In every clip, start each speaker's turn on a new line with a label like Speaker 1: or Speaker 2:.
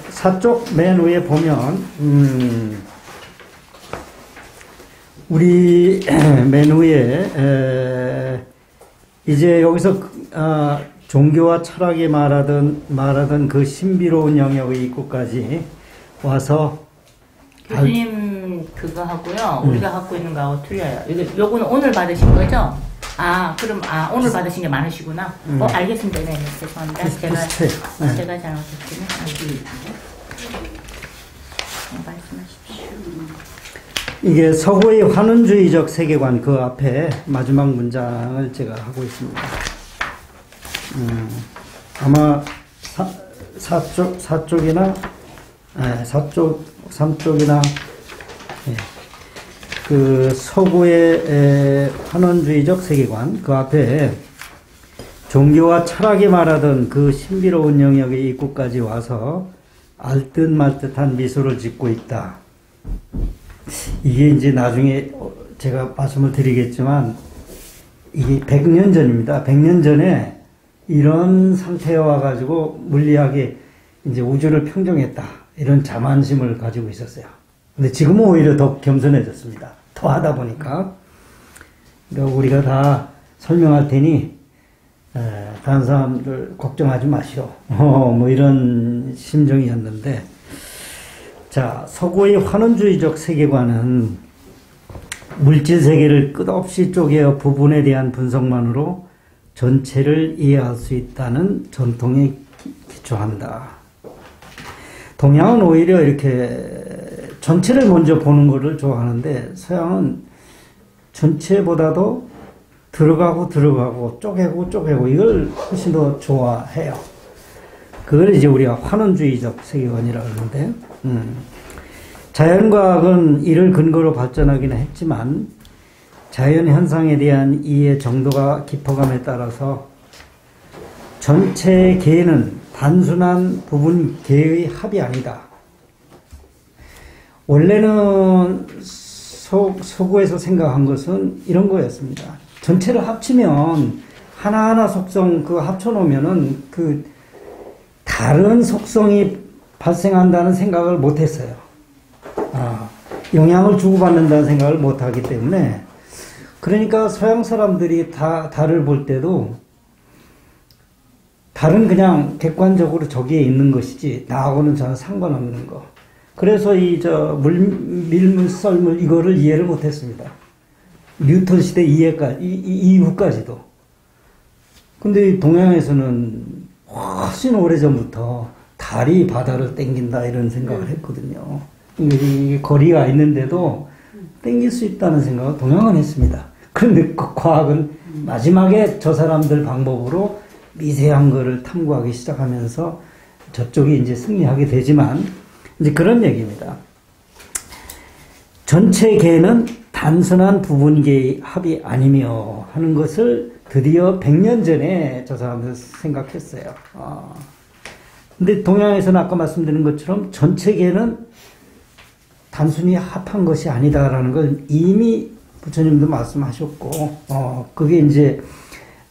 Speaker 1: 사쪽 맨 위에 보면, 우리 맨 위에, 이제 여기서, 종교와 철학이 말하던 그 신비로운 영역의 입구까지 와서,
Speaker 2: 교수님 그거 하고요. 우리가 갖고 있는 거하고 틀려요. 요거는 오늘 받으신 거죠? 그럼 오늘 받으신 게 많으시구나. 알겠습니다. 네, 죄송합니다. 제가 잘못했군요. 말씀하십시오.
Speaker 1: 이게 서구의 환원주의적 세계관 그 앞에 마지막 문장을 제가 하고 있습니다. 아마 삼쪽이나 그 서구의 환원주의적 세계관 그 앞에 종교와 철학이 말하던 그 신비로운 영역의 입구까지 와서 알듯 말듯한 미소를 짓고 있다. 이게 이제 나중에 제가 말씀을 드리겠지만 이게 100년 전입니다. 100년 전에 이런 상태에 와가지고 물리학이 이제 우주를 평정했다. 이런 자만심을 가지고 있었어요. 근데 지금은 오히려 더 겸손해졌습니다. 더 하다 보니까. 그러니까 우리가 다 설명할 테니, 다른 사람들 걱정하지 마시오. 뭐 이런 심정이었는데, 자, 서구의 환원주의적 세계관은 물질 세계를 끝없이 쪼개어 부분에 대한 분석만으로 전체를 이해할 수 있다는 전통에 기초한다. 동양은 오히려 이렇게 전체를 먼저 보는 것을 좋아하는데 서양은 전체보다도 들어가고 쪼개고 이걸 훨씬 더 좋아해요. 그걸 이제 우리가 환원주의적 세계관이라고 하는데 자연과학은 이를 근거로 발전하기는 했지만 자연현상에 대한 이해 정도가 깊어감에 따라서 전체 개는 단순한 부분 개의 합이 아니다. 원래는 서구에서 생각한 것은 이런 거였습니다. 전체를 합치면 하나하나 속성 그 합쳐놓으면은 그 다른 속성이 발생한다는 생각을 못했어요. 영향을 주고받는다는 생각을 못하기 때문에 그러니까 서양 사람들이 달을 볼 때도 달은 그냥 객관적으로 저기에 있는 것이지 나하고는 전혀 상관없는 거. 그래서 밀물 썰물 이거를 이해를 못했습니다. 뉴턴 시대 이후까지도. 근데 동양에서는 훨씬 오래전부터 달이 바다를 땡긴다 이런 생각을 했거든요. 이게 거리가 있는데도 땡길 수 있다는 생각을 동양은 했습니다. 그런데 그 과학은 마지막에 저 사람들 방법으로 미세한 거를 탐구하기 시작하면서 저쪽이 이제 승리하게 되지만 이제 그런 얘기입니다. 전체 개는 단순한 부분계의 합이 아니며 하는 것을 드디어 100년 전에 저 사람들 생각했어요. 근데 동양에서는 아까 말씀드린 것처럼 전체 개는 단순히 합한 것이 아니다라는 걸 이미 부처님도 말씀하셨고, 그게 이제,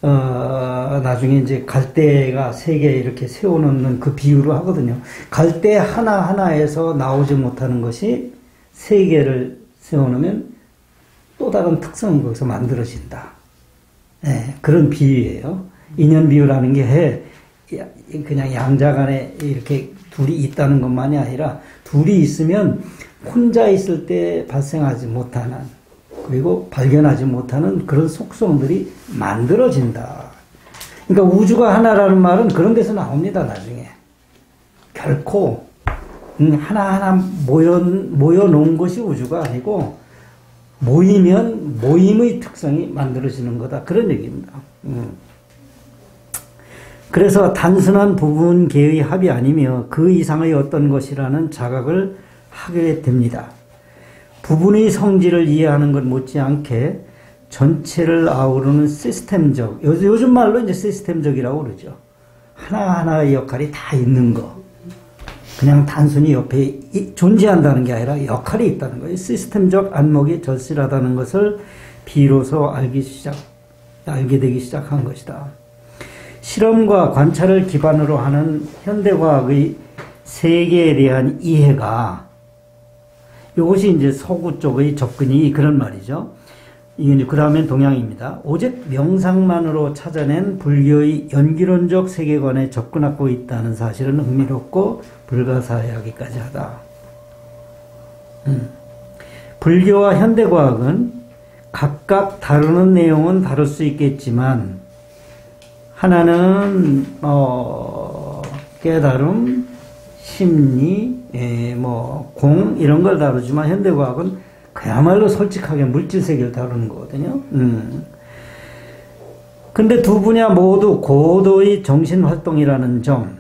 Speaker 1: 나중에 이제 갈대가 3개 이렇게 세워놓는 그 비유로 하거든요. 갈대 하나하나에서 나오지 못하는 것이 3개를 세워놓으면 또 다른 특성이 거기서 만들어진다. 네, 그런 비유예요. 인연 비유라는 게 그냥 양자 간에 이렇게 둘이 있다는 것만이 아니라 둘이 있으면 혼자 있을 때 발생하지 못하는 그리고 발견하지 못하는 그런 속성들이 만들어진다. 그러니까 우주가 하나라는 말은 그런 데서 나옵니다, 나중에. 결코 하나하나 모여놓은 것이 우주가 아니고 모이면 모임의 특성이 만들어지는 거다. 그런 얘기입니다. 그래서 단순한 부분 개의 합이 아니며 그 이상의 어떤 것이라는 자각을 하게 됩니다. 부분의 성질을 이해하는 것 못지않게 전체를 아우르는 시스템적, 요즘 말로 이제 시스템적이라고 그러죠. 하나하나의 역할이 다 있는 거. 그냥 단순히 옆에 존재한다는 게 아니라 역할이 있다는 거예요. 시스템적 안목이 절실하다는 것을 비로소 알게 되기 시작한 것이다. 실험과 관찰을 기반으로 하는 현대과학의 세계에 대한 이해가 이것이 이제 서구 쪽의 접근이 그런 말이죠. 이게 그 다음엔 동양입니다. 오직 명상만으로 찾아낸 불교의 연기론적 세계관에 접근하고 있다는 사실은 흥미롭고 불가사의하기까지 하다. 불교와 현대과학은 각각 다루는 내용은 다룰 수 있겠지만 하나는 깨달음, 심리, 공 이런 걸 다루지만 현대과학은 그야말로 솔직하게 물질세계를 다루는 거거든요. 근데 두 분야 모두 고도의 정신활동이라는 점,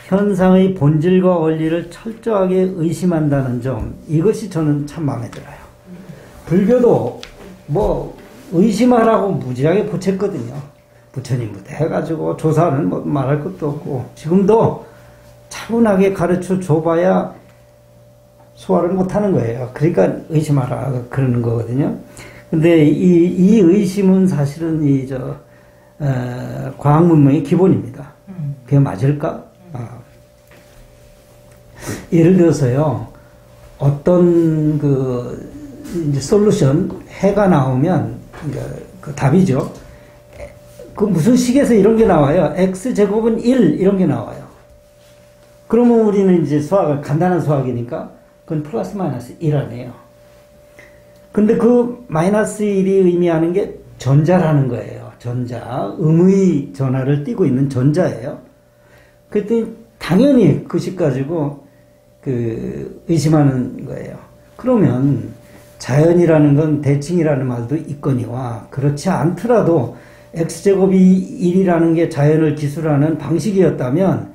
Speaker 1: 현상의 본질과 원리를 철저하게 의심한다는 점, 이것이 저는 참 마음에 들어요. 불교도 의심하라고 무지하게 보챘거든요. 부처님부터 해가지고 조사는 말할 것도 없고, 지금도 차분하게 가르쳐 줘봐야 소화를 못하는 거예요. 그러니까 의심하라 그러는 거거든요. 근데 이 의심은 사실은 과학 문명의 기본입니다. 그게 맞을까? 예를 들어서요, 어떤 이제 솔루션 해가 나오면 그 답이죠. 그 무슨 식에서 이런 게 나와요. x제곱은 1 이런 게 나와요. 그러면 우리는 이제 수학을 간단한 수학이니까 그건 플러스 마이너스 1 아니에요. 근데 그 마이너스 1이 의미하는 게 전자라는 거예요. 전자, 음의 전하를 띠고 있는 전자예요. 그랬더니 당연히 그 식 가지고 의심하는 거예요. 그러면 자연이라는 건 대칭이라는 말도 있거니와 그렇지 않더라도 x제곱이 1이라는 게 자연을 기술하는 방식이었다면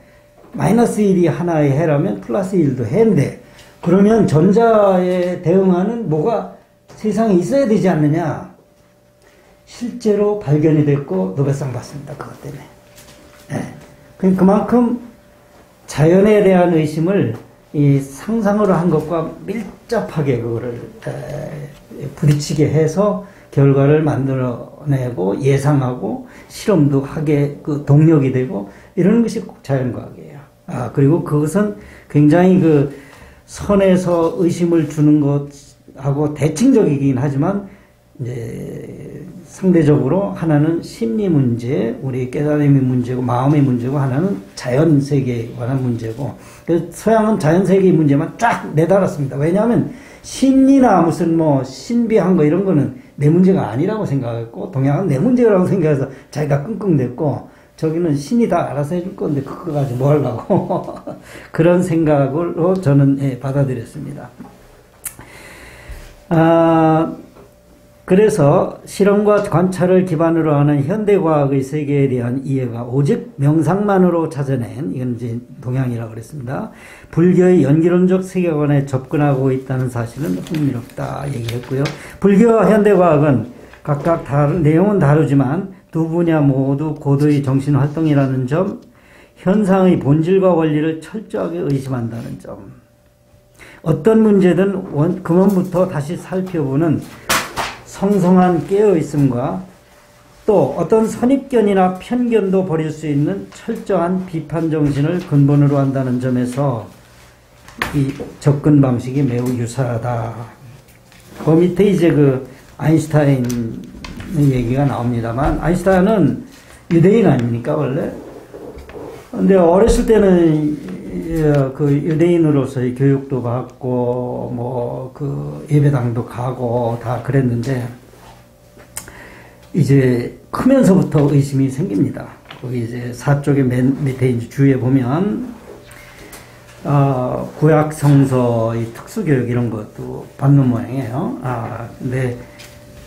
Speaker 1: 마이너스 1이 하나의 해라면 플러스 1도 해인데 그러면 전자에 대응하는 뭐가 세상에 있어야 되지 않느냐. 실제로 발견이 됐고 노벨상 받습니다. 그것 때문에. 네. 그만큼 자연에 대한 의심을 이 상상으로 한 것과 밀접하게 그거를 부딪히게 해서 결과를 만들어내고 예상하고 실험도 하게 그 동력이 되고 이러는 것이 꼭 자연과학이에요. 그리고 그것은 굉장히 선에서 의심을 주는 것하고 대칭적이긴 하지만 이제 상대적으로 하나는 심리 문제, 우리 깨달음의 문제고 마음의 문제고 하나는 자연 세계에 관한 문제고 서양은 자연 세계의 문제만 쫙 내달았습니다. 왜냐하면 심리나 무슨 신비한 거 이런 거는 내 문제가 아니라고 생각했고 동양은 내 문제라고 생각해서 자기가 끙끙댔고 저기는 신이 다 알아서 해줄 건데 그거 가지고 뭐 하려고 그런 생각으로 저는 받아들였습니다. 그래서 실험과 관찰을 기반으로 하는 현대과학의 세계에 대한 이해가 오직 명상만으로 찾아낸, 이건 이제 동양이라고 그랬습니다. 불교의 연기론적 세계관에 접근하고 있다는 사실은 흥미롭다 얘기했고요. 불교와 현대과학은 각각 내용은 다르지만 두 분야 모두 고도의 정신활동이라는 점, 현상의 본질과 원리를 철저하게 의심한다는 점, 어떤 문제든 근원부터 다시 살펴보는 성성한 깨어있음과 또 어떤 선입견이나 편견도 버릴 수 있는 철저한 비판 정신을 근본으로 한다는 점에서 이 접근 방식이 매우 유사하다. 그 밑에 이제 아인슈타인의 얘기가 나옵니다만, 아인슈타인은 유대인 아닙니까 원래? 근데 어렸을 때는 유대인으로서의 교육도 받고 예배당도 가고 다 그랬는데 이제 크면서부터 의심이 생깁니다. 거기 이제 사쪽의 맨 밑에 이제 주위에 보면 구약 성서의 특수 교육 이런 것도 받는 모양이에요. 근데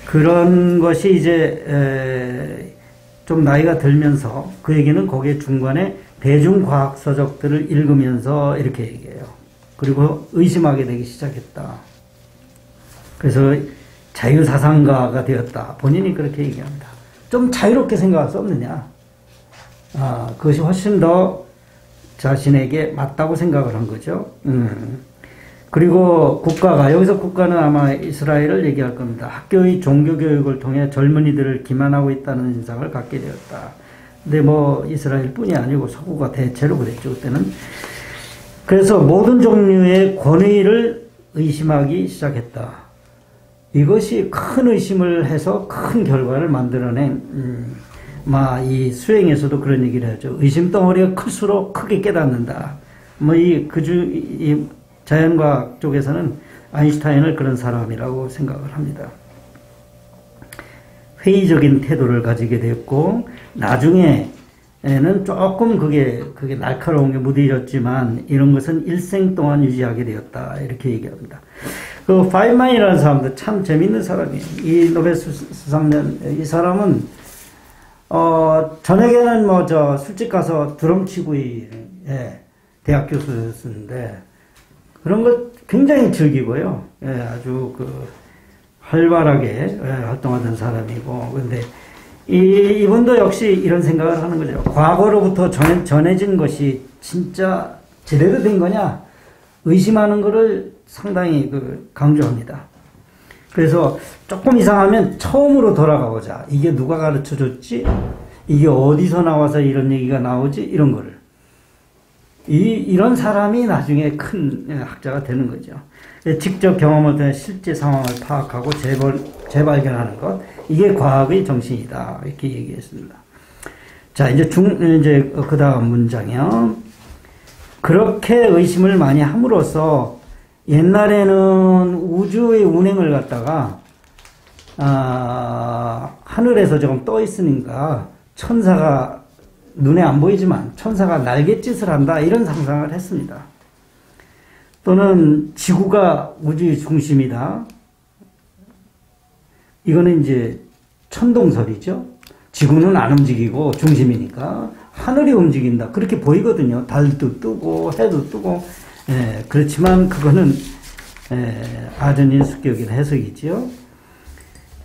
Speaker 1: 그런 것이 이제 좀 나이가 들면서 그에게는 거기에 중간에 대중과학 서적들을 읽으면서 이렇게 얘기해요. 그리고 의심하게 되기 시작했다. 그래서 자유사상가가 되었다. 본인이 그렇게 얘기합니다. 좀 자유롭게 생각할 수 없느냐. 그것이 훨씬 더 자신에게 맞다고 생각을 한 거죠. 그리고 국가는 아마 이스라엘을 얘기할 겁니다. 학교의 종교교육을 통해 젊은이들을 기만하고 있다는 인상을 갖게 되었다. 근데 이스라엘 뿐이 아니고 서구가 대체로 그랬죠. 그때는. 그래서 모든 종류의 권위를 의심하기 시작했다. 이것이 큰 의심을 해서 큰 결과를 만들어낸, 이 수행에서도 그런 얘기를 하죠. 의심 덩어리가 클수록 크게 깨닫는다. 이 자연과학 쪽에서는 아인슈타인을 그런 사람이라고 생각을 합니다. 회의적인 태도를 가지게 됐고, 나중에는 조금 그게 날카로운 게 무뎌졌지만, 이런 것은 일생 동안 유지하게 되었다. 이렇게 얘기합니다. 그 파인만이라는 사람도 참 재밌는 사람이에요. 이 노벨 수상년, 이 사람은, 저녁에는 술집 가서 드럼 치고, 대학 교수였는데, 그런 걸 굉장히 즐기고요. 아주 활발하게 활동하던 사람이고, 근데 이분도 역시 이런 생각을 하는 거죠. 과거로부터 전해진 것이 진짜 제대로 된 거냐? 의심하는 것을 상당히 강조합니다. 그래서 조금 이상하면 처음으로 돌아가보자. 이게 누가 가르쳐 줬지? 이게 어디서 나와서 이런 얘기가 나오지? 이런 거를. 이런 사람이 나중에 큰 학자가 되는 거죠. 직접 경험을 통해 실제 상황을 파악하고 재발견하는 것. 이게 과학의 정신이다. 이렇게 얘기했습니다. 자, 이제 그 다음 문장이요. 그렇게 의심을 많이 함으로써 옛날에는 우주의 운행을 갖다가, 하늘에서 조금 떠 있으니까 천사가 눈에 안 보이지만 천사가 날갯짓을 한다. 이런 상상을 했습니다. 또는 지구가 우주의 중심이다. 이거는 이제 천동설이죠. 지구는 안 움직이고 중심이니까 하늘이 움직인다. 그렇게 보이거든요. 달도 뜨고 해도 뜨고. 그렇지만 그거는 아전인수격인 해석이지요.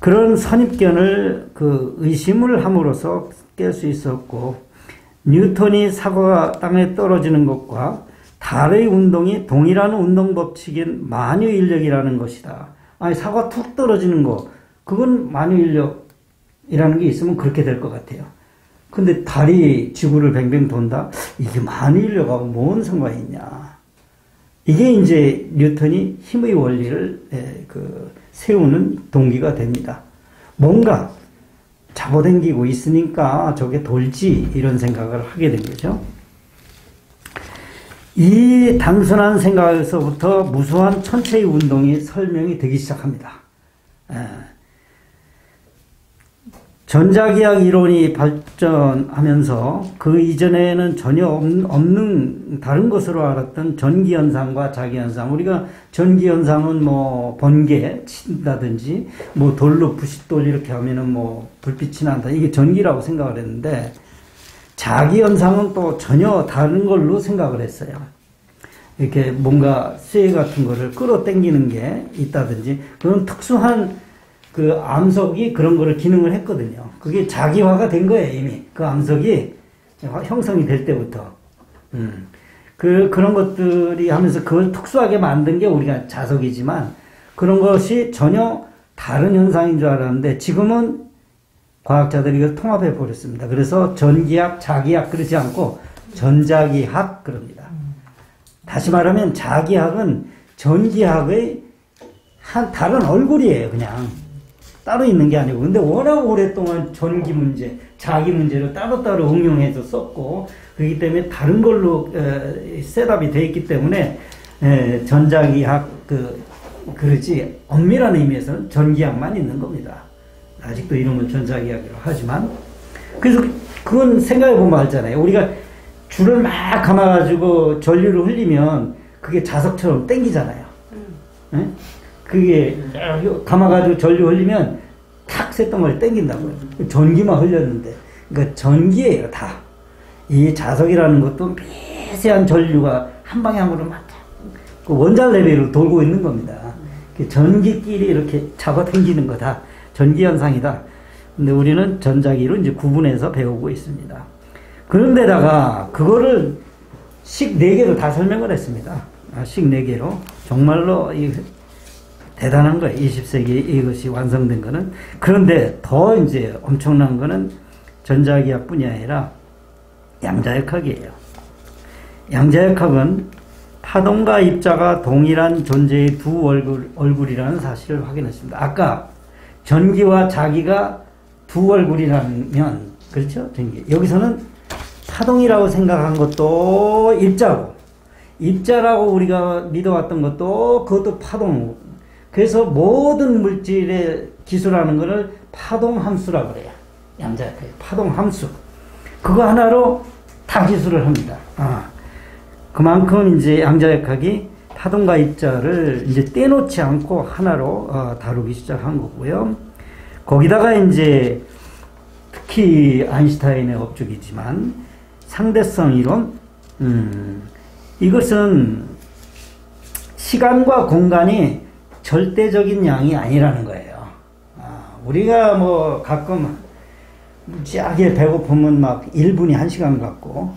Speaker 1: 그런 선입견을 의심을 함으로써 깰 수 있었고, 뉴턴이 사과가 땅에 떨어지는 것과 달의 운동이 동일한 운동 법칙인 만유인력이라는 것이다. 아니, 사과 툭 떨어지는 거, 그건 만유인력이라는 게 있으면 그렇게 될 것 같아요. 근데 달이 지구를 뱅뱅 돈다? 이게 만유인력하고 뭔 상관이 있냐. 이게 이제 뉴턴이 힘의 원리를 세우는 동기가 됩니다. 뭔가 잡아당기고 있으니까 저게 돌지, 이런 생각을 하게 된 거죠. 이 단순한 생각에서부터 무수한 천체의 운동이 설명이 되기 시작합니다. 전자기학 이론이 발전하면서 그 이전에는 전혀 없는 다른 것으로 알았던 전기현상과 자기현상. 우리가 전기현상은 번개 친다든지, 돌로 부싯돌 이렇게 하면은 불빛이 난다. 이게 전기라고 생각을 했는데, 자기현상은 또 전혀 다른 걸로 생각을 했어요. 이렇게 뭔가 쇠 같은 거를 끌어당기는 게 있다든지, 그런 특수한 암석이 그런 거를 기능을 했거든요. 그게 자기화가 된 거예요, 이미. 그 암석이 형성이 될 때부터. 그런 것들이 하면서 그걸 특수하게 만든 게 우리가 자석이지만, 그런 것이 전혀 다른 현상인 줄 알았는데, 지금은 과학자들이 이걸 통합해 버렸습니다. 그래서 전기학, 자기학 그러지 않고 전자기학 그럽니다. 다시 말하면 자기학은 전기학의 다른 얼굴이에요, 그냥. 따로 있는 게 아니고. 근데 워낙 오랫동안 전기 문제, 자기 문제를 따로따로 응용해서 썼고, 그렇기 때문에 다른 걸로 셋업이 되어 있기 때문에 전자기학 그러지, 엄밀한 의미에서는 전기학만 있는 겁니다. 아직도 이름은 전자기학이라고 하지만. 그래서 그건 생각해보면 알잖아요. 우리가 줄을 막 감아가지고 전류를 흘리면 그게 자석처럼 땡기잖아요. 그게 감아가지고 전류 흘리면 탁 쇳덩어리 땡긴다고요. 전기만 흘렸는데. 그러니까 전기예요, 다. 이 자석이라는 것도 미세한 전류가 한 방향으로 막 원자 레벨로 돌고 있는 겁니다. 전기끼리 이렇게 잡아당기는 거다. 전기현상이다. 근데 우리는 전자기로 이제 구분해서 배우고 있습니다. 그런데다가 그거를 식 4개로 다 설명을 했습니다. 식 4개로. 정말로 대단한 거예요. 20세기에 이것이 완성된 거는. 그런데 더 이제 엄청난 거는 전자기학뿐이 아니라 양자역학이에요. 양자역학은 파동과 입자가 동일한 존재의 두 얼굴이라는 사실을 확인했습니다. 아까 전기와 자기가 두 얼굴이라면, 그렇죠? 전기. 여기서는 파동이라고 생각한 것도 입자고, 입자라고 우리가 믿어왔던 것도 그것도 파동. 그래서 모든 물질의 기수라는 것을 파동함수라고 그래요. 양자역학의 파동함수. 그거 하나로 다 기수를 합니다. 그만큼 이제 양자역학이 파동과 입자를 이제 떼놓지 않고 하나로 다루기 시작한 거고요. 거기다가 이제 특히 아인슈타인의 업적이지만 상대성 이론, 이것은 시간과 공간이 절대적인 양이 아니라는 거예요. 우리가 뭐 가끔 무지하게 배고프면 막 1분이 1시간 같고,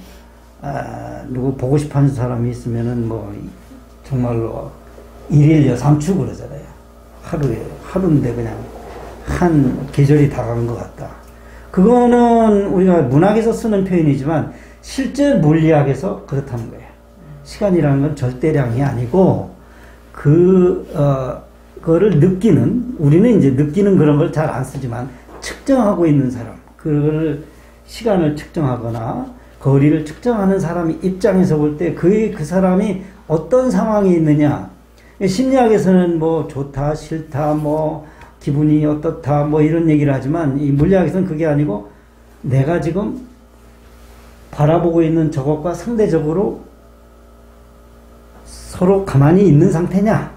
Speaker 1: 누구 보고 싶어 하는 사람이 있으면은 뭐 정말로 1일 여삼추 그러잖아요. 하루인데 그냥 한 계절이 다 간 것 같다. 그거는 우리가 문학에서 쓰는 표현이지만 실제 물리학에서 그렇다는 거예요. 시간이라는 건 절대량이 아니고 그거를 느끼는, 우리는 이제 느끼는 그런 걸 잘 안 쓰지만 측정하고 있는 사람, 그걸 시간을 측정하거나 거리를 측정하는 사람이 입장에서 볼 때 그 사람이 어떤 상황이 있느냐. 심리학에서는 뭐 좋다, 싫다, 뭐 기분이 어떻다, 뭐 이런 얘기를 하지만 이 물리학에서는 그게 아니고 내가 지금 바라보고 있는 저것과 상대적으로 서로 가만히 있는 상태냐,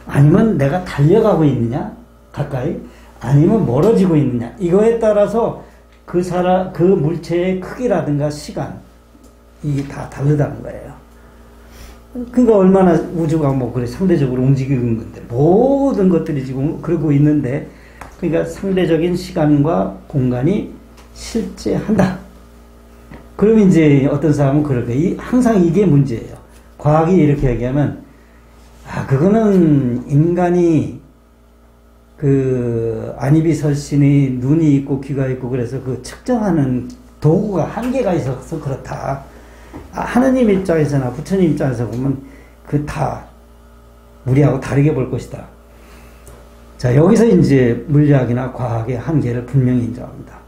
Speaker 1: 아니면 내가 달려가고 있느냐, 가까이, 아니면 멀어지고 있느냐, 이거에 따라서 그 물체의 크기라든가 시간, 이게 다 다르다는 거예요. 그러니까 얼마나 우주가 뭐 그래 상대적으로 움직이는 건데, 모든 것들이 지금 그러고 있는데, 그러니까 상대적인 시간과 공간이 실제한다. 그러면 이제 어떤 사람은 그럴까요? 항상 이게 문제예요. 과학이 이렇게 얘기하면, 그거는 인간이 안이비설신이 눈이 있고 귀가 있고 그래서 그 측정하는 도구가 한계가 있어서 그렇다. 하느님 입장에서나 부처님 입장에서 보면 그 다 우리하고 다르게 볼 것이다. 자, 여기서 이제 물리학이나 과학의 한계를 분명히 인정합니다.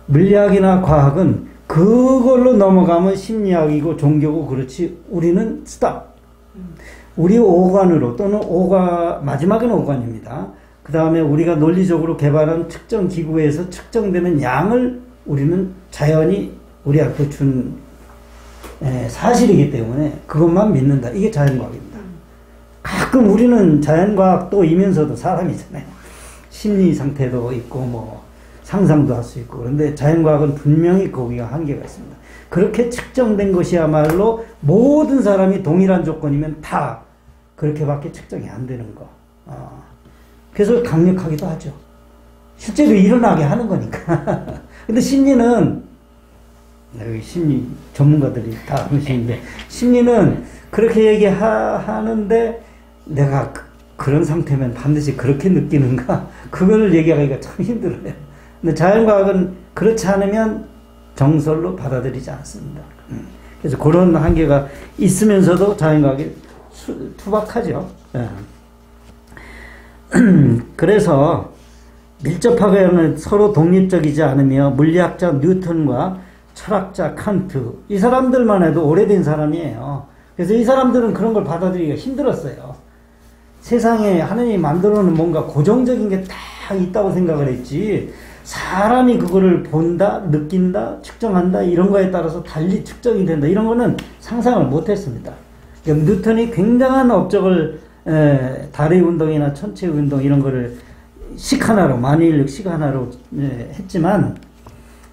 Speaker 1: 물리학이나 과학은 그걸로 넘어가면 심리학이고 종교고 그렇지, 우리는 스탑. 우리 오관으로, 또는 마지막은 오관입니다. 그 다음에 우리가 논리적으로 개발한 측정 기구에서 측정되는 양을 우리는 자연이 우리한테 준 사실이기 때문에 그것만 믿는다. 이게 자연과학입니다. 가끔 우리는 자연과학도이면서도 사람이잖아요. 심리 상태도 있고 뭐 상상도 할 수 있고, 그런데 자연과학은 분명히 거기가 한계가 있습니다. 그렇게 측정된 것이야말로 모든 사람이 동일한 조건이면 다 그렇게밖에 측정이 안 되는 거. 그래서 강력하기도 하죠. 실제로 일어나게 하는 거니까. 근데 심리는, 여기 심리 전문가들이 다 하시는데, 심리는 그렇게 얘기하는데 내가 그런 상태면 반드시 그렇게 느끼는가? 그걸 얘기하기가 참 힘들어요. 근데 자연과학은 그렇지 않으면 정설로 받아들이지 않습니다. 그래서 그런 한계가 있으면서도 자연과학이 투박하죠. 그래서 밀접하게는 서로 독립적이지 않으며 물리학자 뉴턴과 철학자 칸트, 이 사람들만 해도 오래된 사람이에요. 그래서 이 사람들은 그런 걸 받아들이기가 힘들었어요. 세상에 하느님이 만들어놓은 뭔가 고정적인 게 딱 있다고 생각을 했지, 사람이 그거를 본다, 느낀다, 측정한다, 이런 거에 따라서 달리 측정이 된다, 이런 거는 상상을 못했습니다. 그러니까 뉴턴이 굉장한 업적을 달의 운동이나 천체의 운동 이런 거를 식 하나로, 만유인력 식 하나로 했지만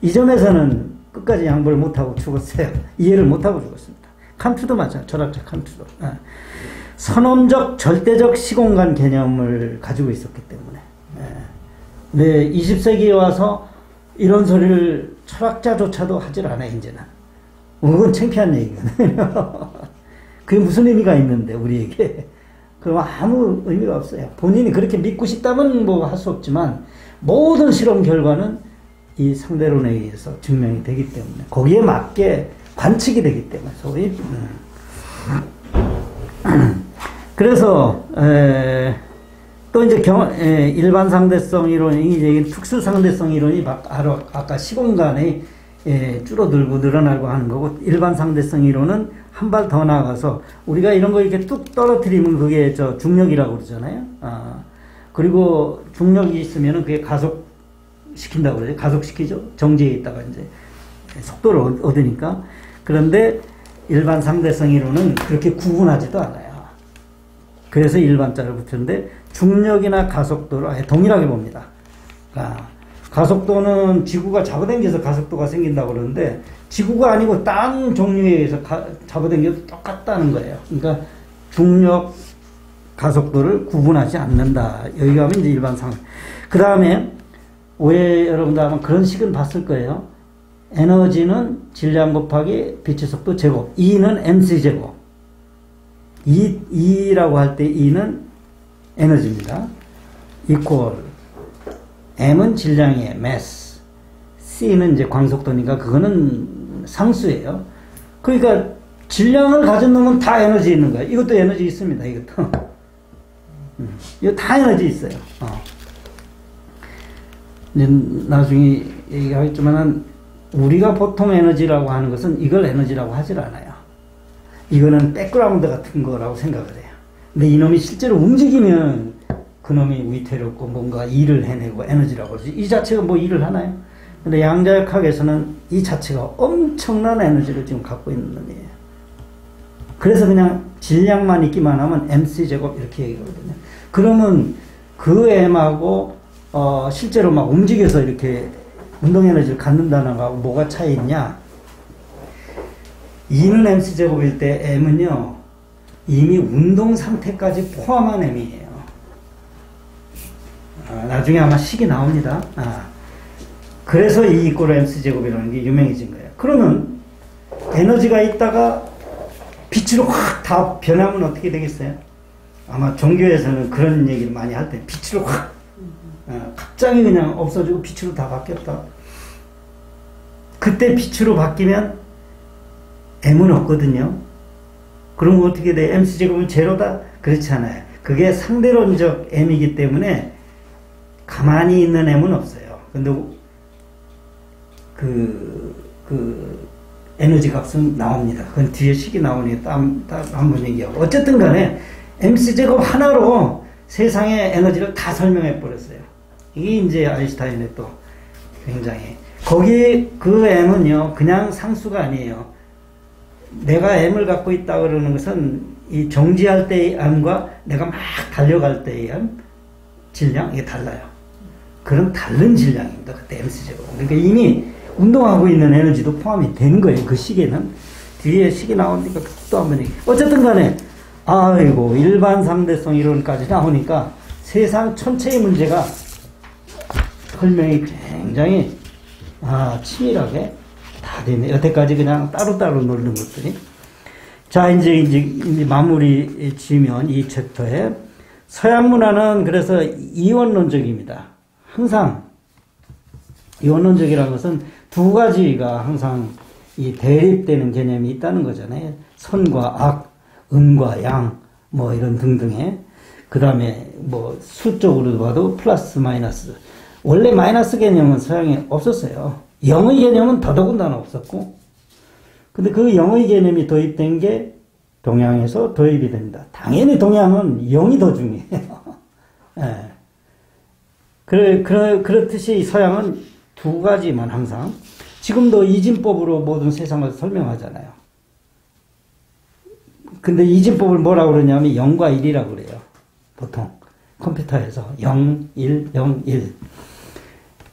Speaker 1: 이 점에서는 끝까지 양보를 못하고 죽었어요. 이해를 못하고 죽었습니다. 칸트도 마찬가지, 철학자 칸트도. 선언적 절대적 시공간 개념을 가지고 있었기 때문에. 네, 20세기에 와서 이런 소리를 철학자조차도 하질 않아요, 이제는. 그건 창피한 얘기거든요. 그게 무슨 의미가 있는데, 우리에게. 그럼 아무 의미가 없어요. 본인이 그렇게 믿고 싶다면 뭐 할 수 없지만, 모든 실험 결과는 이 상대론에 의해서 증명이 되기 때문에, 거기에 맞게 관측이 되기 때문에, 소위. 그래서 또 이제 일반 상대성 이론이 이제 특수 상대성 이론이 아까 시공간에 줄어들고 늘어나고 하는 거고, 일반 상대성 이론은 한 발 더 나아가서 우리가 이런 거 이렇게 뚝 떨어뜨리면 그게 중력이라고 그러잖아요. 그리고 중력이 있으면은 그게 가속시킨다고 그러죠. 가속시키죠. 정지에 있다가 이제 속도를 얻으니까. 그런데 일반 상대성 이론은 그렇게 구분하지도 않아요. 그래서 일반자를 붙였는데 중력이나 가속도를 아예 동일하게 봅니다. 가속도는 지구가 잡아당겨서 가속도가 생긴다고 그러는데, 지구가 아니고 딴 종류에 의해서 잡아당겨도 똑같다는 거예요. 그러니까 중력, 가속도를 구분하지 않는다. 여기 가면 이제 일반 상대. 그 다음에 여러분들 아마 그런 식은 봤을 거예요. 에너지는 질량 곱하기 빛의 속도 제곱. E는 mc 제곱. E라고 할 때 E는 에너지입니다. equal. M은 질량이에요. mass. C는 이제 광속도니까 그거는 상수예요. 그러니까 질량을 가진 놈은 다 에너지 있는 거예요. 이것도 에너지 있습니다. 이것도. 이거 다 에너지 있어요. 이제 나중에 얘기하겠지만은, 우리가 보통 에너지라고 하는 것은 이걸 에너지라고 하질 않아요. 이거는 백그라운드 같은 거라고 생각을 해요. 근데 이놈이 실제로 움직이면 그놈이 위태롭고 뭔가 일을 해내고 에너지라고 그러지. 이 자체가 뭐 일을 하나요? 근데 양자역학에서는 이 자체가 엄청난 에너지를 지금 갖고 있는 놈이에요. 그래서 그냥 질량만 있기만 하면 mc제곱 이렇게 얘기하거든요. 그러면 그 m하고 실제로 막 움직여서 이렇게 운동 에너지를 갖는다는 거하고 뭐가 차이 있냐? E는 mc제곱일 때 m은요, 이미 운동 상태까지 포함한 m이에요. 나중에 아마 식이 나옵니다. 그래서 E 이꼴 mc제곱이라는 게 유명해진 거예요. 그러면 에너지가 있다가 빛으로 확 다 변하면 어떻게 되겠어요? 아마 종교에서는 그런 얘기를 많이 할 때, 빛으로 확 갑자기 그냥 없어지고 빛으로 다 바뀌었다. 그때 빛으로 바뀌면 m은 없거든요. 그럼 어떻게 돼? mc제곱은 제로다? 그렇지 않아요. 그게 상대론적 m이기 때문에 가만히 있는 m은 없어요. 근데 에너지 값은 나옵니다. 그건 뒤에 식이 나오니까 한번 얘기하고. 어쨌든 간에 mc제곱 하나로 세상의 에너지를 다 설명해 버렸어요. 이게 이제 아인슈타인의 또 굉장히. 거기 그 m은요, 그냥 상수가 아니에요. 내가 m을 갖고 있다 그러는 것은 이 정지할 때의 m과 내가 막 달려갈 때의 m, 질량, 이게 달라요. 그런 다른 질량입니다. 그때 mc제곱. 그러니까 이미 운동하고 있는 에너지도 포함이 된 거예요. 그 시계는. 뒤에 식이 나오니까 또 한번 얘기. 어쨌든 간에, 아이고, 일반 상대성 이론까지 나오니까 세상 전체의 문제가 설명이 굉장히, 치밀하게 다 되네. 여태까지 그냥 따로따로 놀는 것들이. 자, 이제 마무리 지으면 이 챕터에 서양 문화는 그래서 이원론적입니다. 항상 이원론적이라는 것은 두 가지가 항상 이 대립되는 개념이 있다는 거잖아요. 선과 악, 음과 양, 뭐 이런 등등의. 그 다음에 뭐 수적으로 봐도 플러스 마이너스. 원래 마이너스 개념은 서양에 없었어요. 영의 개념은 더더군다나 없었고, 근데 그 영의 개념이 도입된 게 동양에서 도입이 됩니다. 당연히 동양은 영이 더 중요해요. 네. 그렇듯이 서양은 두 가지만 항상, 지금도 이진법으로 모든 세상을 설명하잖아요. 근데 이진법을 뭐라고 그러냐면 0과 1이라고 그래요. 보통 컴퓨터에서 0, 1, 0, 1.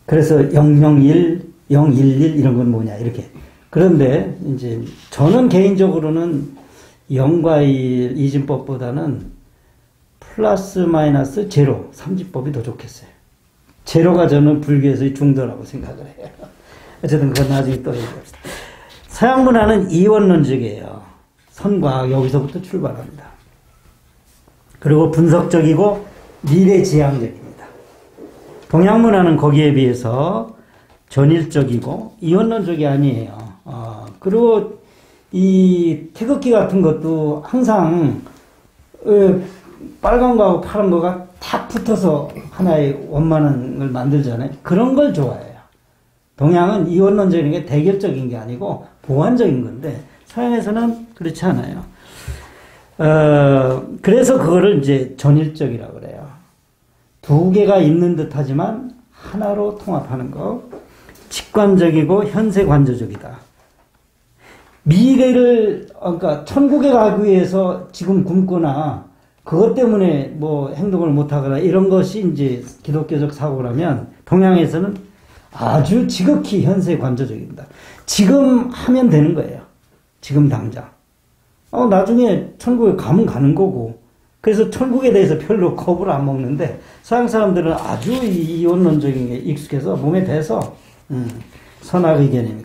Speaker 1: 그래서 001, 011 이런 건 뭐냐 이렇게. 그런데 이제 저는 개인적으로는 0과 1 이진법보다는 플러스 마이너스 제로 3지법이 더 좋겠어요. 제로가 저는 불교에서의 중도라고 생각을 해요. 어쨌든 그건 나중에 또 얘기합시다. 서양 문화는 이원론적이에요. 선과 여기서부터 출발합니다. 그리고 분석적이고 미래지향적입니다. 동양 문화는 거기에 비해서 전일적이고 이원론적이 아니에요. 그리고 이 태극기 같은 것도 항상 빨간 거하고 파란 거가 탁 붙어서 하나의 원만한 걸 만들잖아요. 그런 걸 좋아해요. 동양은 이원론적인 게 대결적인 게 아니고 보완적인 건데 서양에서는 그렇지 않아요. 그래서 그거를 이제 전일적이라고 그래요. 두 개가 있는 듯 하지만 하나로 통합하는 거. 직관적이고 현세관조적이다. 미래를, 그러니까 천국에 가기 위해서 지금 굶거나 그것 때문에 뭐 행동을 못하거나 이런 것이 이제 기독교적 사고라면 동양에서는 아주 지극히 현세관조적입니다. 지금 하면 되는 거예요. 지금 당장. 나중에 천국에 가면 가는 거고. 그래서 천국에 대해서 별로 겁을 안 먹는데 서양 사람들은 아주 이원론적인 게 익숙해서 몸에 배서 선악의 개념이.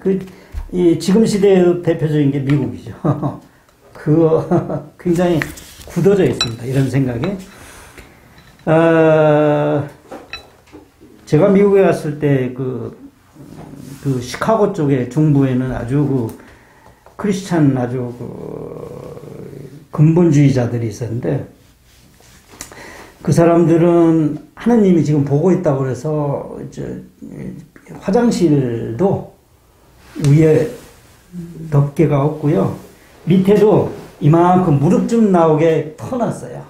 Speaker 1: 이 지금 시대의 대표적인 게 미국이죠. 굉장히 굳어져 있습니다. 이런 생각에. 제가 미국에 갔을 때 그 시카고 쪽에 중부에는 아주 크리스찬 아주 근본주의자들이 있었는데 그 사람들은 하나님이 지금 보고 있다고 그래서 화장실도 위에 덮개가 없고요. 밑에도 이만큼 무릎쯤 나오게 터놨어요.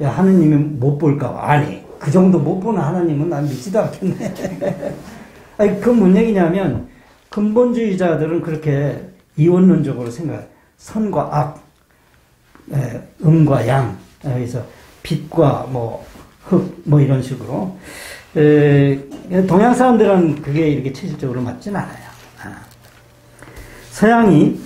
Speaker 1: 하나님이 못 볼까 봐. 아니, 그 정도 못 보는 하나님은 난 믿지도 않겠네. 아니, 그건 뭔 얘기냐면, 근본주의자들은 그렇게 이원론적으로 생각해요. 선과 악, 음과 양, 그래서 빛과 흙, 이런 식으로. 동양 사람들은 그게 이렇게 체질적으로 맞진 않아요. 서양이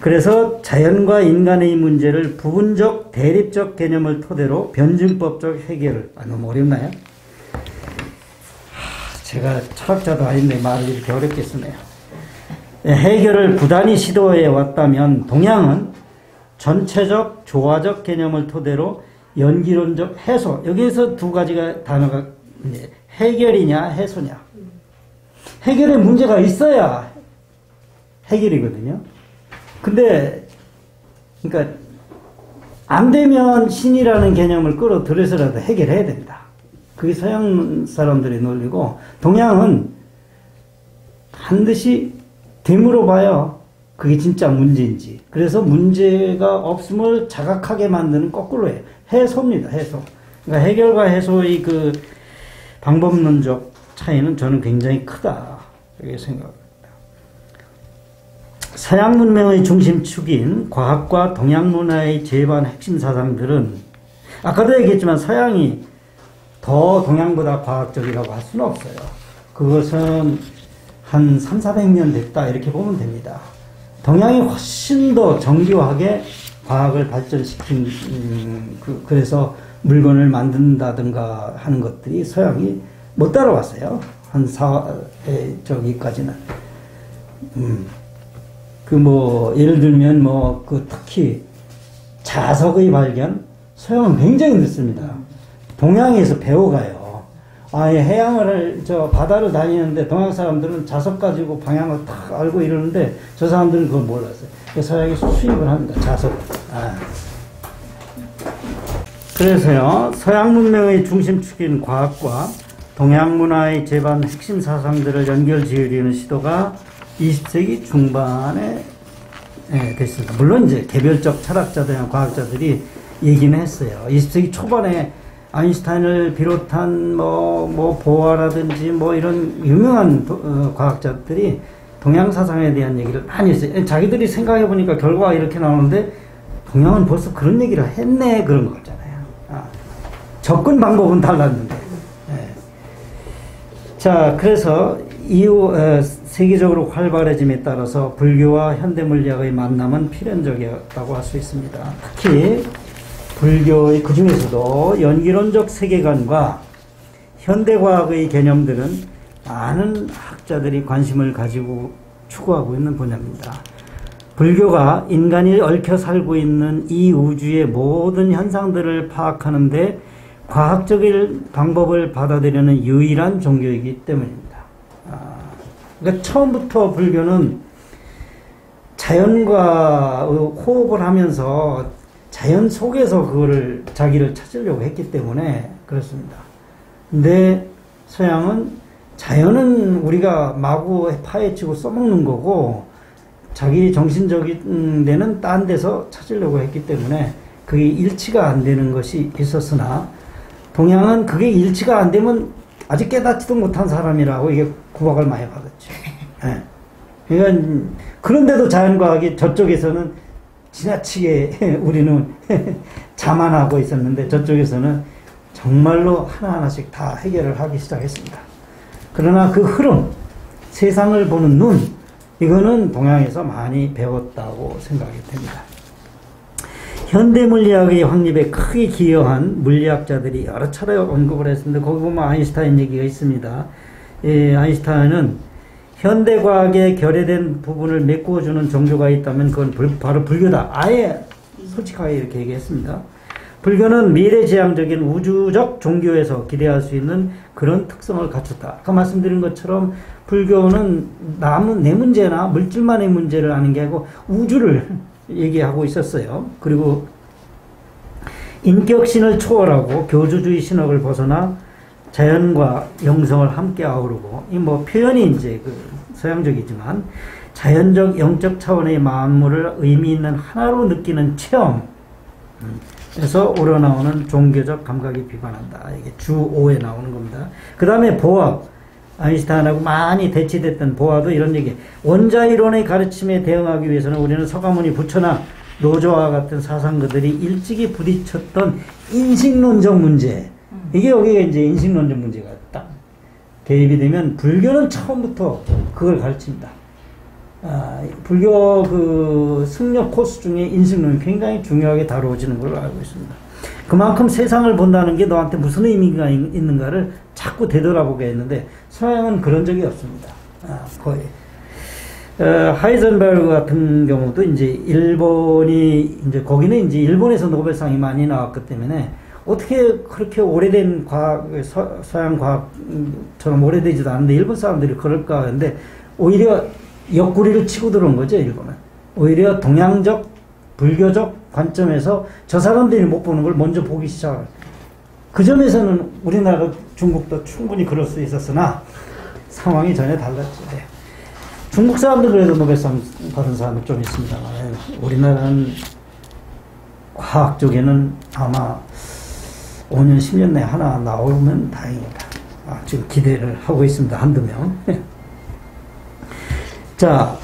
Speaker 1: 그래서 자연과 인간의 문제를 부분적, 대립적 개념을 토대로 변증법적 해결을, 너무 어렵나요? 제가 철학자도 아닌데 말을 이렇게 어렵게 쓰네요. 해결을 부단히 시도해 왔다면 동양은 전체적, 조화적 개념을 토대로 연기론적 해소, 여기에서 두 가지가 단어가 해결이냐 해소냐. 해결에 문제가 있어야 해결이거든요. 근데 그러니까 안 되면 신이라는 개념을 끌어들여서라도 해결해야 됩니다. 그게 서양 사람들의 논리고 동양은 반드시 되물어 봐요. 그게 진짜 문제인지. 그래서 문제가 없음을 자각하게 만드는 거꾸로예요. 해소입니다. 해소. 그러니까 해결과 해소의 그 방법론적 차이는 저는 굉장히 크다. 이렇게 생각합니다. 서양 문명의 중심축인 과학과 동양 문화의 제반 핵심 사상들은 아까도 얘기했지만 서양이 더 동양보다 과학적이라고 할 수는 없어요. 그것은 한 300~400년 됐다 이렇게 보면 됩니다. 동양이 훨씬 더 정교하게 과학을 발전시킨 그래서 물건을 만든다든가 하는 것들이 서양이 못 따라왔어요. 한 저기까지는. 예를 들면 특히 자석의 발견, 서양은 굉장히 늦습니다. 동양에서 배워가요. 해양을, 바다를 다니는데 동양 사람들은 자석 가지고 방향을 딱 알고 이러는데 저 사람들은 그걸 몰랐어요. 서양이 수입을 합니다. 자석. 그래서요, 서양 문명의 중심축인 과학과 동양 문화의 제반 핵심 사상들을 연결 지으려는 시도가 20세기 중반에 됐습니다. 물론 이제 개별적 철학자들이나 과학자들이 얘기는 했어요. 20세기 초반에 아인슈타인을 비롯한 보아라든지 이런 유명한 과학자들이 동양 사상에 대한 얘기를 많이 했어요. 자기들이 생각해 보니까 결과가 이렇게 나오는데 동양은 벌써 그런 얘기를 했네 그런 거 같잖아요. 접근 방법은 달랐는데. 자, 그래서 이후 세계적으로 활발해짐에 따라서 불교와 현대물리학의 만남은 필연적이었다고 할 수 있습니다. 특히 불교의 그 중에서도 연기론적 세계관과 현대과학의 개념들은 많은 학자들이 관심을 가지고 추구하고 있는 분야입니다. 불교가 인간이 얽혀 살고 있는 이 우주의 모든 현상들을 파악하는 데 과학적인 방법을 받아들이는 유일한 종교이기 때문입니다. 그러니까 처음부터 불교는 자연과 호흡을 하면서 자연 속에서 그거를 자기를 찾으려고 했기 때문에 그렇습니다. 근데 서양은 자연은 우리가 마구 파헤치고 써먹는 거고 자기 정신적인 데는 딴 데서 찾으려고 했기 때문에 그게 일치가 안 되는 것이 있었으나 동양은 그게 일치가 안 되면 아직 깨닫지도 못한 사람이라고 이게 구박을 많이 받았죠. 네. 그러니까 그런데도 자연과학이 저쪽에서는 지나치게 우리는 자만하고 있었는데 저쪽에서는 정말로 하나하나씩 다 해결을 하기 시작했습니다. 그러나 그 흐름, 세상을 보는 눈, 이거는 동양에서 많이 배웠다고 생각이 됩니다. 현대 물리학의 확립에 크게 기여한 물리학자들이 여러 차례 언급을 했습니다. 거기 보면 아인슈타인 얘기가 있습니다. 아인슈타인은 현대 과학에 결여된 부분을 메꾸어주는 종교가 있다면 그건 바로 불교다. 아예 솔직하게 이렇게 얘기했습니다. 불교는 미래지향적인 우주적 종교에서 기대할 수 있는 그런 특성을 갖췄다. 아까 말씀드린 것처럼 불교는 내 문제나 물질만의 문제를 아는 게 아니고 우주를 얘기하고 있었어요. 그리고 인격신을 초월하고 교주주의 신학을 벗어나 자연과 영성을 함께 아우르고, 이 뭐 표현이 이제 그 서양적이지만 자연적 영적 차원의 만물을 의미 있는 하나로 느끼는 체험, 그래서 우러나오는 종교적 감각이 비관한다. 이게 주 5에 나오는 겁니다. 그 다음에 보아, 아인슈타인하고 많이 대치됐던 보아도 이런 얘기. 원자이론의 가르침에 대응하기 위해서는 우리는 서가모니 부처나 노조와 같은 사상가들이 일찍이 부딪혔던 인식론적 문제. 이게 여기가 이제 인식론적 문제가 딱 대입이 되면 불교는 처음부터 그걸 가르칩니다. 불교 그 승려 코스 중에 인식론이 굉장히 중요하게 다루어지는 걸로 알고 있습니다. 그만큼 세상을 본다는 게 너한테 무슨 의미가 있는가를 자꾸 되돌아보게 했는데 서양은 그런 적이 없습니다. 거의. 하이젠베르그 같은 경우도 이제 일본이 이제 거기는 이제 일본에서 노벨상이 많이 나왔기 때문에 어떻게 그렇게 오래된 과학, 서양 과학처럼 오래되지도 않은데 일본 사람들이 그럴까 하는데 오히려 옆구리를 치고 들어온 거죠, 일본은. 오히려 동양적, 불교적 관점에서 저 사람들이 못 보는 걸 먼저 보기 시작을. 그 점에서는 우리나라, 중국도 충분히 그럴 수 있었으나 상황이 전혀 달랐죠. 네. 중국 사람들 그래도 노벨상 받은 사람은 좀 있습니다만 우리나라는 과학 쪽에는 아마 5년, 10년 내에 하나 나오면 다행입니다. 지금 기대를 하고 있습니다. 한두 명. 자,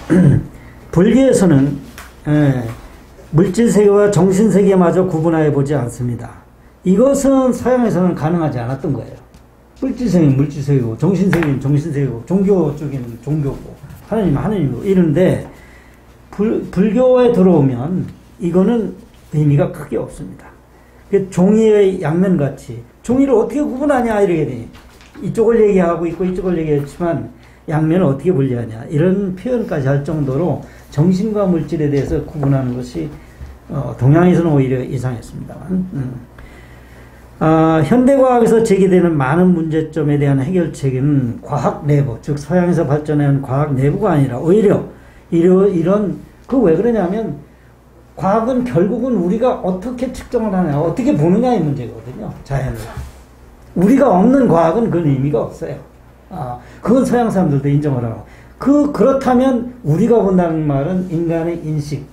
Speaker 1: 불교에서는 물질세계와 정신세계마저 구분하여 보지 않습니다. 이것은 서양에서는 가능하지 않았던 거예요. 물질세계는 물질세계고 정신세계는 정신세계고 종교 쪽에는 종교고 하나님은 하나님이고 이런데 불교에 들어오면 이거는 의미가 크게 없습니다. 종이의 양면같이 종이를 어떻게 구분하냐 이렇게 돼. 이쪽을 얘기하고 있고 이쪽을 얘기했지만 양면을 어떻게 분리하냐 이런 표현까지 할 정도로 정신과 물질에 대해서 구분하는 것이 동양에서는 오히려 이상했습니다만 현대과학에서 제기되는 많은 문제점에 대한 해결책은 과학 내부, 즉 서양에서 발전한 과학 내부가 아니라 오히려 이런 그 왜 그러냐면 과학은 결국은 우리가 어떻게 측정을 하냐, 어떻게 보느냐의 문제거든요. 자연을. 우리가 없는 과학은 그런 의미가 없어요. 그건 서양 사람들도 인정을 하고. 그렇다면 우리가 본다는 말은 인간의 인식,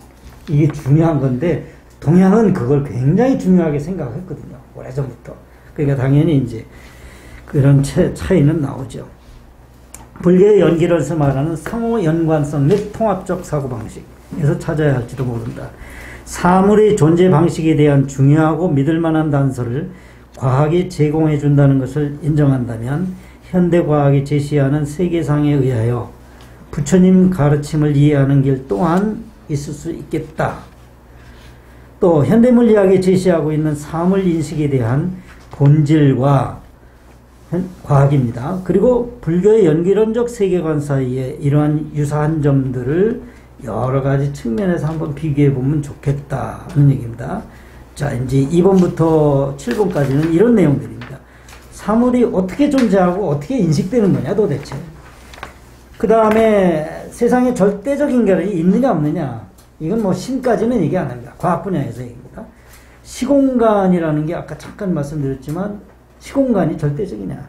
Speaker 1: 이게 중요한 건데, 동양은 그걸 굉장히 중요하게 생각했거든요. 오래전부터. 그러니까 당연히 이제 그런 차이는 나오죠. 불교의 연기론에서 말하는 상호 연관성 및 통합적 사고방식에서 찾아야 할지도 모른다. 사물의 존재 방식에 대한 중요하고 믿을 만한 단서를 과학이 제공해 준다는 것을 인정한다면 현대과학이 제시하는 세계상에 의하여 부처님 가르침을 이해하는 길 또한 있을 수 있겠다. 또 현대물리학이 제시하고 있는 사물 인식에 대한 본질과 과학입니다. 그리고 불교의 연기론적 세계관 사이에 이러한 유사한 점들을 여러 가지 측면에서 한번 비교해 보면 좋겠다는 얘기입니다. 자, 이제 2번부터 7번까지는 이런 내용들입니다. 사물이 어떻게 존재하고 어떻게 인식되는 거냐 도대체. 그 다음에 세상에 절대적 인간이 있느냐 없느냐. 이건 뭐 신까지는 얘기 안 합니다. 과학 분야에서 얘기입니다. 시공간이라는 게 아까 잠깐 말씀드렸지만 시공간이 절대적이냐?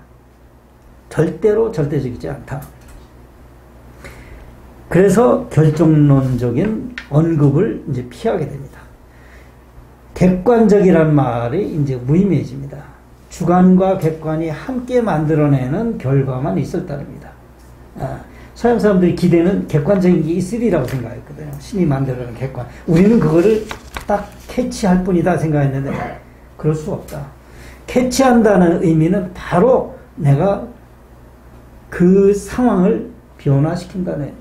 Speaker 1: 절대로 절대적이지 않다. 그래서 결정론적인 언급을 이제 피하게 됩니다. 객관적이란 말이 이제 무의미해집니다. 주관과 객관이 함께 만들어내는 결과만 있을 따릅니다. 서양 사람들이 기대는 객관적인 게 있으리라고 생각했거든요. 신이 만들어낸 객관. 우리는 그거를 딱 캐치할 뿐이다 생각했는데 그럴 수 없다. 캐치한다는 의미는 바로 내가 그 상황을 변화시킨다는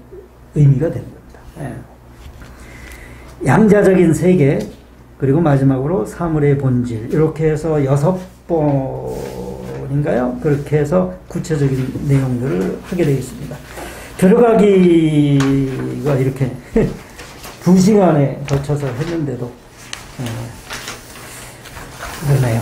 Speaker 1: 의미가 되는 겁니다. 양자적인 세계, 그리고 마지막으로 사물의 본질, 이렇게 해서 6번인가요? 그렇게 해서 구체적인 내용들을 하게 되겠습니다. 들어가기가 이렇게 2시간에 걸쳐서 했는데도 그러네요.